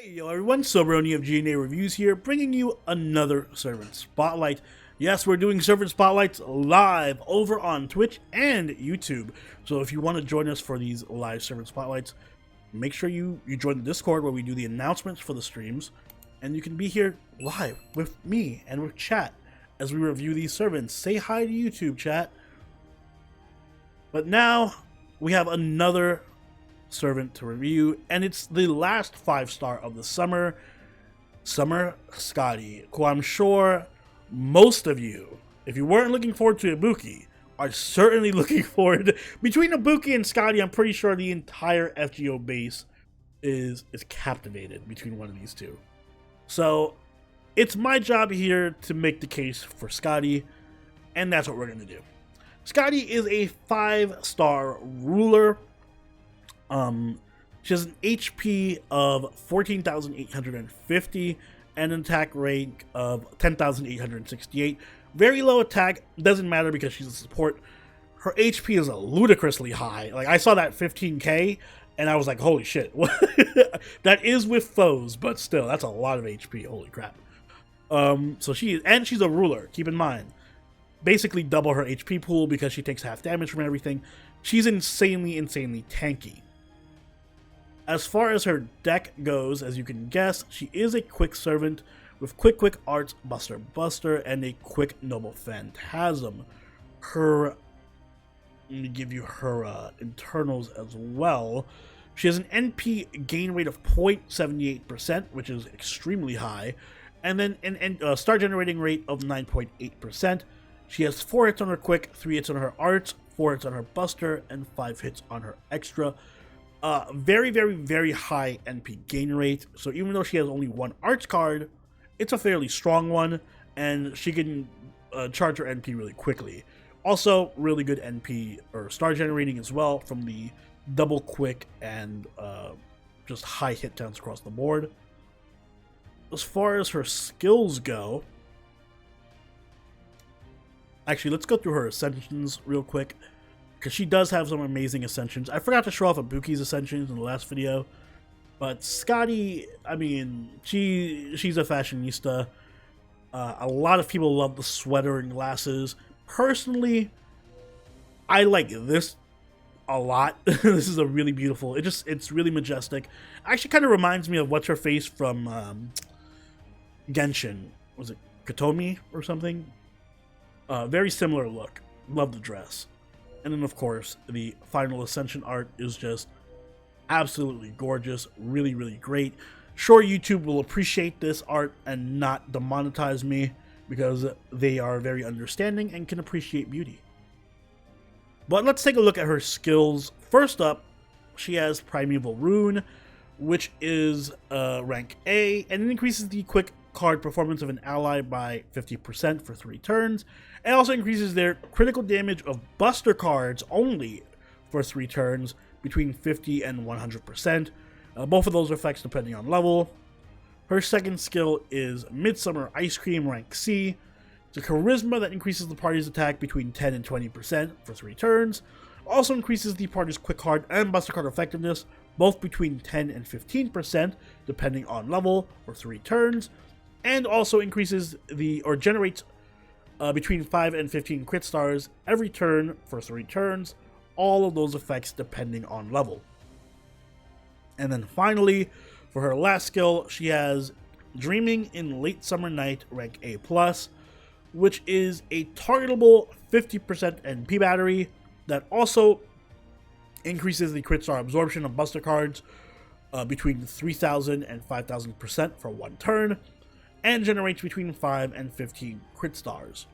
Hey yo everyone, Soberoni of G&A Reviews here, bringing you another Servant Spotlight. Yes, we're doing Servant Spotlights live over on Twitch and YouTube. So if you want to join us for these live Servant Spotlights, make sure you join the Discord where we do the announcements for the streams. And you can be here live with me and with chat as we review these servants. Say hi to YouTube, chat. But now we have another servant to review, and it's the last 5-star of the summer, Summer Skadi, who I'm sure most of you, if you weren't looking forward to Ibuki, are certainly looking forward. Between Ibuki and Skadi, I'm pretty sure the entire FGO base is captivated between one of these two. So it's my job here to make the case for Skadi, and that's what we're going to do. Skadi is a 5-star ruler. She has an HP of 14,850 and an attack rank of 10,868. Very low attack, doesn't matter because she's a support. Her HP is ludicrously high. Like, I saw that 15k and I was like, holy shit. That is with foes, but still, that's a lot of HP. Holy crap. So she's a ruler, keep in mind. Basically double her HP pool because she takes half damage from everything. She's insanely tanky. As far as her deck goes, as you can guess, she is a quick servant with quick arts, buster, and a quick noble phantasm. Let me give you her internals as well. She has an NP gain rate of 0.78%, which is extremely high, and then a star generating rate of 9.8%. She has 4 hits on her quick, 3 hits on her arts, 4 hits on her buster, and 5 hits on her extra. Very high NP gain rate, so even though she has only 1 arts card, it's a fairly strong one, and she can charge her NP really quickly. Also, really good NP or star generating as well from the double quick and just high hit counts across the board. As far as her skills go, actually, let's go through her ascensions real quick, because she does have some amazing ascensions. I forgot to show off Ibuki's ascensions in the last video, but Skadi, I mean, she's a fashionista. A lot of people love the sweater and glasses. Personally, I like this a lot. This is a really beautiful, it's really majestic. Actually kind of reminds me of what's-her-face from Genshin. Was it Kotomi or something? Very similar look. Love the dress. And then, of course, the final Ascension art is just absolutely gorgeous, really great. Sure, YouTube will appreciate this art and not demonetize me because they are very understanding and can appreciate beauty. But let's take a look at her skills. First up, she has Primeval Rune, which is rank A, and it increases the quick card performance of an ally by 50% for 3 turns. It also increases their critical damage of buster cards only for 3 turns between 50 and 100%. Both of those effects depending on level. Her second skill is Midsummer Ice Cream, rank C. It's a charisma that increases the party's attack between 10 and 20% for 3 turns. Also increases the party's quick card and buster card effectiveness both between 10 and 15% depending on level for 3 turns. And also increases generates between 5 and 15 crit stars every turn for 3 turns. All of those effects depending on level. And then finally, for her last skill, she has Dreaming in Late Summer Night, rank A+, which is a targetable 50% NP battery that also increases the crit star absorption of buster cards between 3,000 and 5,000% for 1 turn, and generates between 5 and 15 crit stars.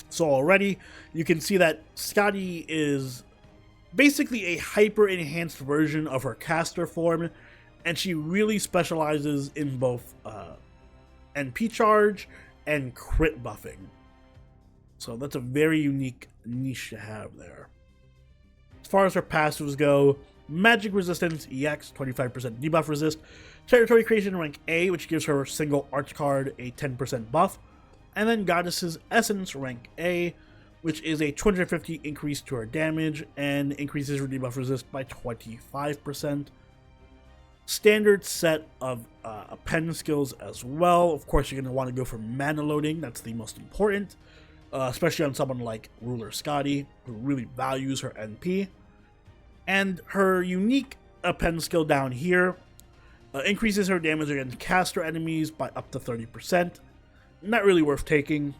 So already, you can see that Skadi is basically a hyper-enhanced version of her caster form, and she really specializes in both NP charge and crit buffing. So that's a very unique niche to have there. As far as her passives go, Magic Resistance EX, 25% debuff resist. Territory Creation rank A, which gives her single arch card a 10% buff. And then Goddess's Essence rank A, which is a 250 increase to her damage and increases her debuff resist by 25%. standard set of append skills as well. Of course, you're going to want to go for mana loading. That's the most important, especially on someone like Ruler Skadi, who really values her NP. And her unique append skill down here increases her damage against caster enemies by up to 30%. Not really worth taking,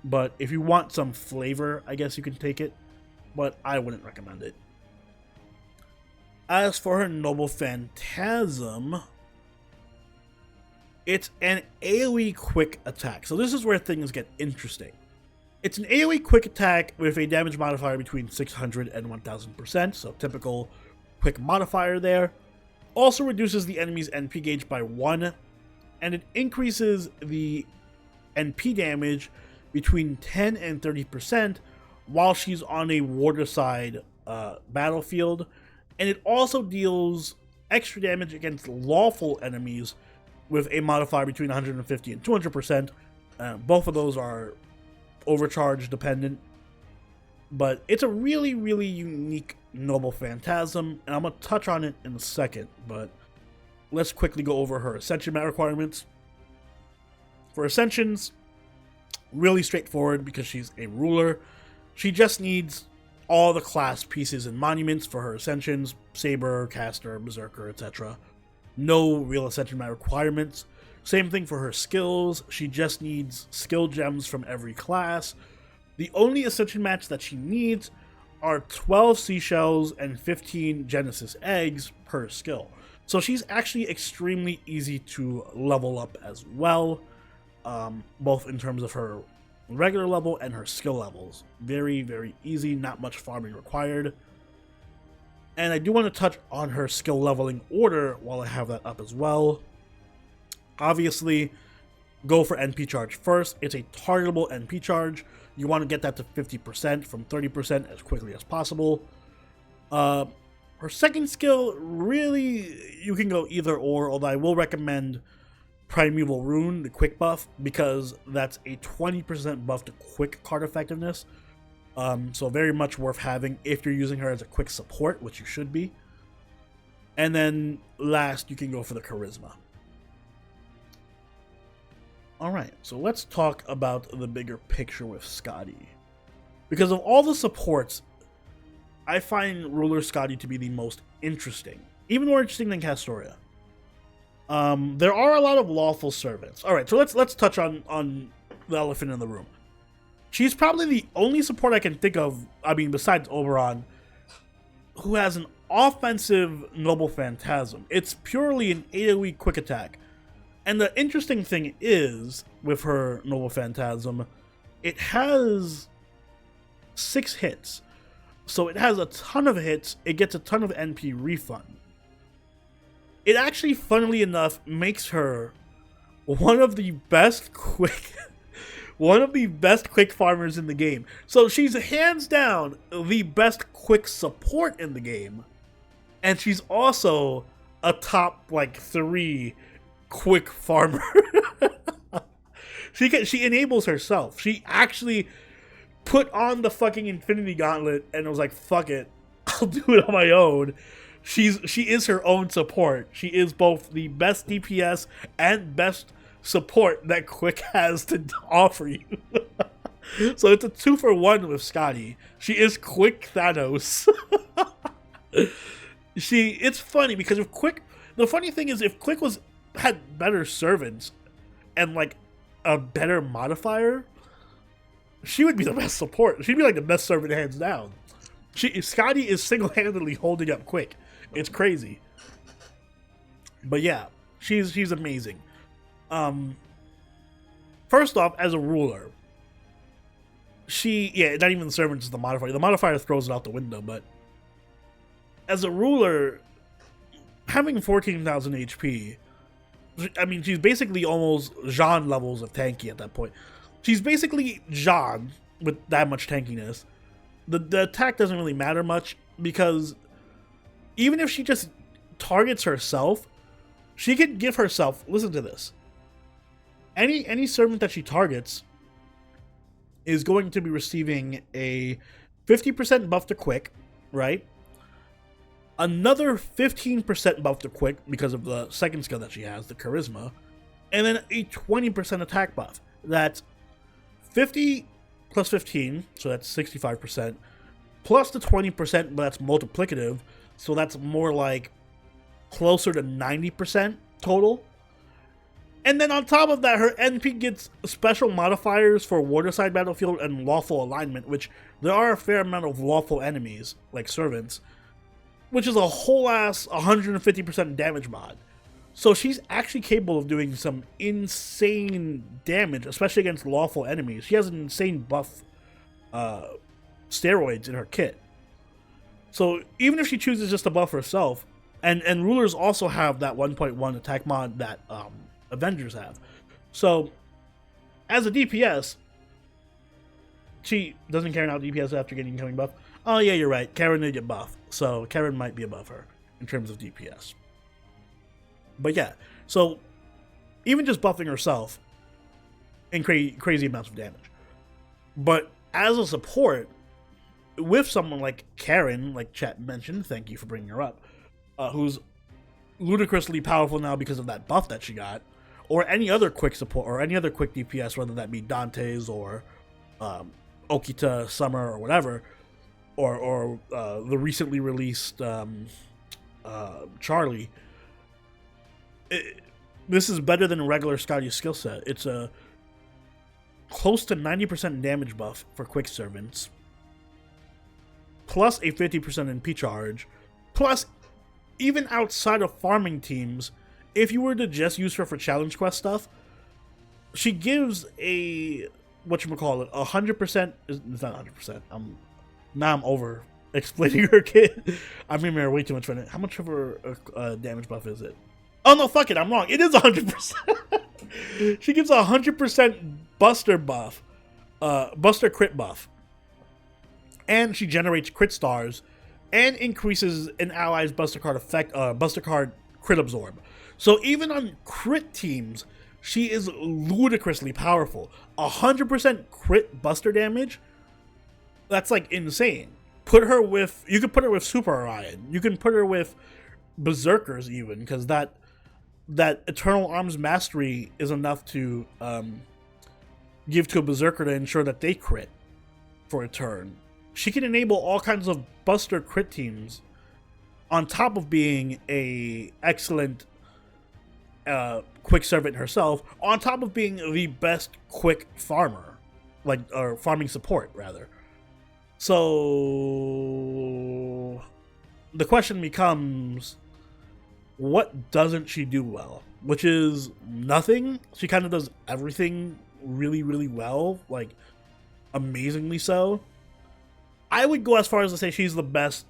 but if you want some flavor, I guess you can take it, but I wouldn't recommend it. As for her Noble Phantasm, it's an AoE quick attack. So this is where things get interesting. It's an AoE quick attack with a damage modifier between 600 and 1000%, so typical quick modifier there. Also reduces the enemy's NP gauge by 1, and it increases the NP damage between 10 and 30% while she's on a waterside battlefield. And it also deals extra damage against lawful enemies with a modifier between 150 and 200%. Both of those are overcharge dependent. But it's a really, really unique Noble Phantasm, and I'm going to touch on it in a second. But let's quickly go over her Ascension Mat requirements. For Ascensions, really straightforward because she's a ruler. She just needs all the class pieces and monuments for her Ascensions, Saber, Caster, Berserker, etc. No real Ascension Mat requirements. Same thing for her skills. She just needs skill gems from every class. The only Ascension Mats that she needs are 12 seashells and 15 Genesis eggs per skill. So she's actually extremely easy to level up as well, both in terms of her regular level and her skill levels. Very, very easy, not much farming required. And I do want to touch on her skill leveling order while I have that up as well. Obviously, go for NP charge first. It's a targetable NP charge. You want to get that to 50% from 30% as quickly as possible. Her second skill, really, you can go either or, although I will recommend Primeval Rune, the quick buff, because that's a 20% buff to quick card effectiveness. So very much worth having if you're using her as a quick support, which you should be. And then last, you can go for the Charisma. Alright, so let's talk about the bigger picture with Skadi. Because of all the supports, I find Ruler Skadi to be the most interesting. Even more interesting than Castoria. There are a lot of lawful servants. Alright, so let's touch on the elephant in the room. She's probably the only support I can think of, I mean, besides Oberon, who has an offensive Noble Phantasm. It's purely an AoE quick attack. And the interesting thing is, with her Noble Phantasm, it has 6 hits. So it has a ton of hits, it gets a ton of NP refund. It actually, funnily enough, makes her one of the best quick farmers in the game. So she's hands down the best quick support in the game. And she's also a top, 3 quick farmer. She enables herself. She actually put on the fucking Infinity Gauntlet and was like, fuck it, I'll do it on my own. She is her own support. She is both the best DPS and best support that Quick has to offer you. So it's a 2-for-1 with Skadi. She is Quick Thanos. It's funny because if Quick, the funny thing is if Quick had better servants and a better modifier, she would be the best support. She'd be the best servant hands down. Skadi is single-handedly holding up Quick. It's crazy. But yeah, she's amazing. First off, as a ruler, not even the servant is the modifier. The modifier throws it out the window, but as a ruler, having 14,000 HP, I mean, she's basically almost Jean levels of tanky at that point. She's basically Jean with that much tankiness. The attack doesn't really matter much because even if she just targets herself, she can give herself, listen to this, any servant that she targets is going to be receiving a 50% buff to quick, right? another 15% buff to quick because of the second skill that she has, the charisma, and then a 20% attack buff. That's 50 plus 15, so that's 65%, plus the 20%, but that's multiplicative, so that's more like closer to 90% total. And then on top of that, her NP gets special modifiers for Waterside Battlefield and Lawful Alignment, which there are a fair amount of lawful enemies, like servants, which is a whole ass 150% damage mod. So she's actually capable of doing some insane damage, especially against lawful enemies. She has an insane buff steroids in her kit. So even if she chooses just to buff herself, and rulers also have that 1.1 attack mod that Avengers have. So as a DPS, she doesn't carry out DPS after getting incoming buff. Oh yeah, you're right. Karen did get buff, so Karen might be above her in terms of DPS. But yeah, so even just buffing herself in crazy amounts of damage. But as a support, with someone like Karen, like chat mentioned, thank you for bringing her up, who's ludicrously powerful now because of that buff that she got, or any other quick support, or any other quick DPS, whether that be Dante's or Okita, Summer, or whatever, or the recently released Charlie. This is better than a regular Skadi's skill set. It's a close to 90% damage buff for quick servants, plus a 50% NP charge, plus even outside of farming teams, if you were to just use her for challenge quest stuff, she gives a, whatchamacallit, 100%, it's not 100%, now I'm over explaining her kit. I'm giving her way too much credit. How much of her damage buff is it? Oh no, fuck it, I'm wrong. It is 100%. She gives a 100% Buster buff, Buster crit buff, and she generates crit stars, and increases an ally's Buster card effect, Buster card crit absorb. So even on crit teams, she is ludicrously powerful. 100% crit Buster damage. That's like insane. Put her with, you could put her with Super Orion. You can put her with Berserkers even, because that Eternal Arms Mastery is enough to give to a Berserker to ensure that they crit for a turn. She can enable all kinds of Buster crit teams, on top of being a excellent quick servant herself, on top of being the best quick farmer, like, or farming support rather. So the question becomes, what doesn't she do well? Which is nothing. She kind of does everything really, really well, like amazingly so. I would go as far as to say she's the best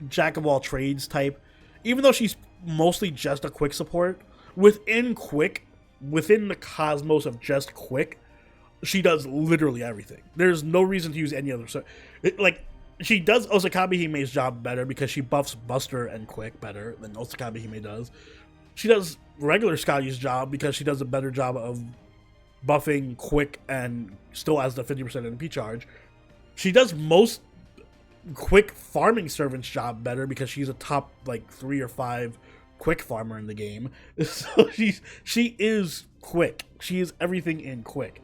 jack of all trades type, even though she's mostly just a quick support. Within the cosmos of just quick, she does literally everything. There's no reason to use any other. Like, she does Osakabe Hime's job better because she buffs Buster and quick better than Osakabe Hime does. She does regular Skadi's job because she does a better job of buffing quick and still has the 50% NP charge. She does most quick farming servant's job better because she's a top like 3 or 5 quick farmer in the game. So she is quick. She is everything in quick.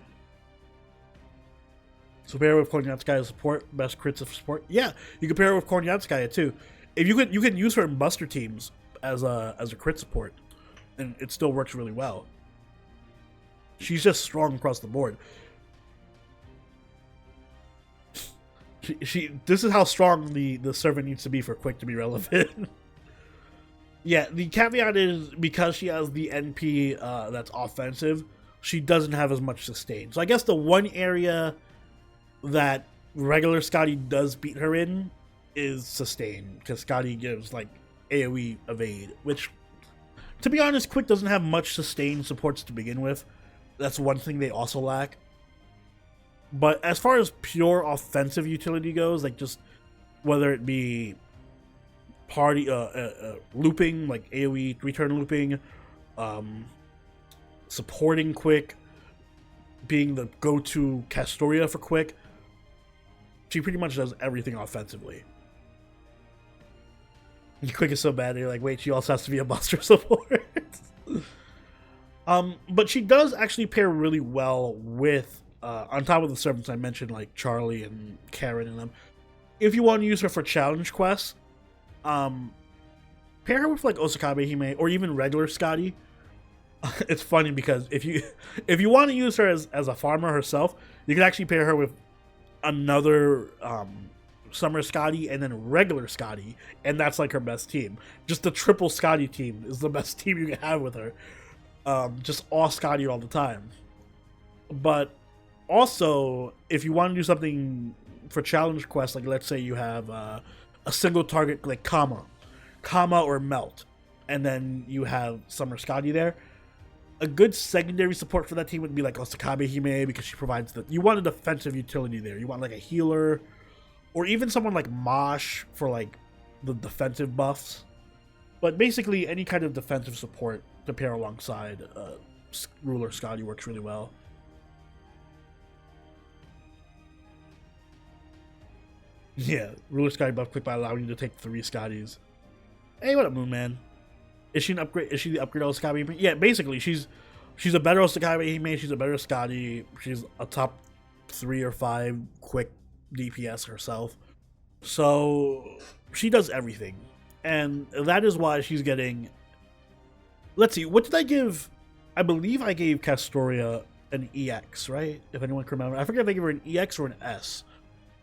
So pair her with Kornyatskaya support, best crits of support. Yeah, you can pair her with Kornyatskaya too. If you can use her in Buster teams as a crit support, and it still works really well. She's just strong across the board. This is how strong the servant needs to be for quick to be relevant. Yeah, the caveat is because she has the NP that's offensive, she doesn't have as much sustain. So I guess the one area that regular Skadi does beat her in is sustain, because Skadi gives like AoE evade, which, to be honest, quick doesn't have much sustain supports to begin with. That's one thing they also lack. But as far as pure offensive utility goes, like just whether it be party looping, like AoE 3-turn looping, supporting quick, being the go-to Castoria for quick, She pretty much does everything offensively. Quick is so bad, you're like, wait, she also has to be a Buster support. But she does actually pair really well with, on top of the servants I mentioned, like Charlie and Karen and them. If you want to use her for challenge quests, pair her with like Osakabe Hime or even regular Skadi. It's funny because if you want to use her as a farmer herself, you can actually pair her with another Summer Skadi and then regular Skadi, and that's like her best team. Just the triple Skadi team is the best team you can have with her. Just all Skadi all the time. But also, if you want to do something for challenge quests, like let's say you have a single target like Kama or Melt, and then you have Summer Skadi there, a good secondary support for that team would be like Osakabe Hime, because she provides you want a defensive utility there. You want like a healer, or even someone like Mosh for like the defensive buffs. But basically, any kind of defensive support to pair alongside Ruler Skadi works really well. Yeah, Ruler Skadi buff quick by allowing you to take 3 Skadis. Hey, what up, Moon Man? Is she an upgrade? Is she the upgrade Osakabe Hime? Yeah, basically, she's a better Osakabe Hime. She's a better Skadi. She's a top 3 or 5 quick DPS herself. So she does everything, and that is why she's getting. Let's see, what did I give? I believe I gave Castoria an EX, right? If anyone can remember, I forget if I gave her an EX or an S.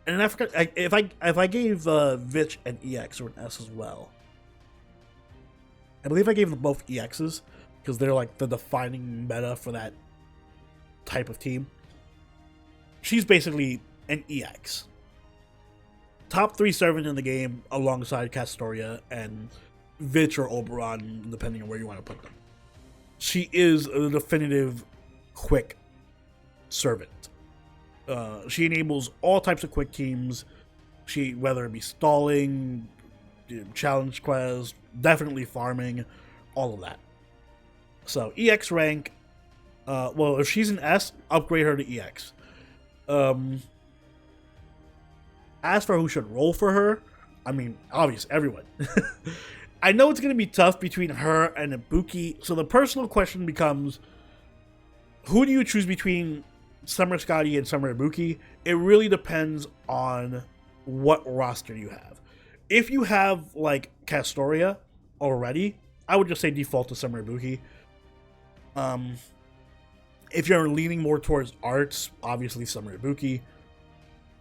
And I forgot if I gave Vitch an EX or an S as well. I believe I gave them both EXs because they're like the defining meta for that type of team. She's basically an EX. Top 3 servant in the game alongside Castoria and Vitch or Oberon, depending on where you want to put them. She is a definitive quick servant. She enables all types of quick teams. Whether it be stalling, challenge quests, definitely farming, all of that. So EX rank. Well, if she's an S, upgrade her to EX. As for who should roll for her, I mean, obvious, everyone. I know it's going to be tough between her and Ibuki, so the personal question becomes, who do you choose between Summer Skadi and Summer Ibuki? It really depends on what roster you have. If you have, like, Castoria already, I would just say default to Summer Ibuki. If you're leaning more towards arts, obviously Summer Ibuki.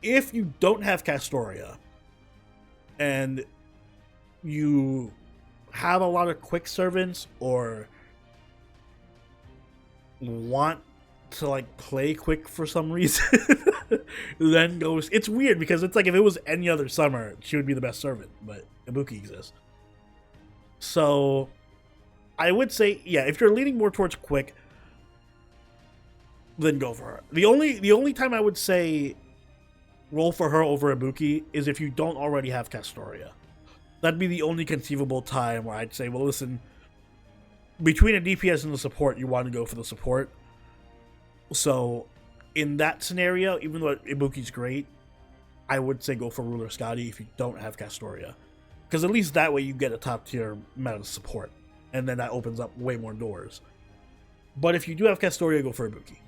If you don't have Castoria and you have a lot of quick servants or want to like play quick for some reason, then goes. It's weird because it's like if it was any other summer, she would be the best servant, but Ibuki exists. So I would say, yeah, if you're leaning more towards quick, then go for her. The only time I would say roll for her over Ibuki is if you don't already have Castoria. That'd be the only conceivable time where I'd say, well, listen, between a DPS and a support, you want to go for the support. So in that scenario, even though Ibuki's great, I would say go for Ruler Skadi if you don't have Castoria. Because at least that way you get a top tier meta support. And then that opens up way more doors. But if you do have Castoria, go for Ibuki.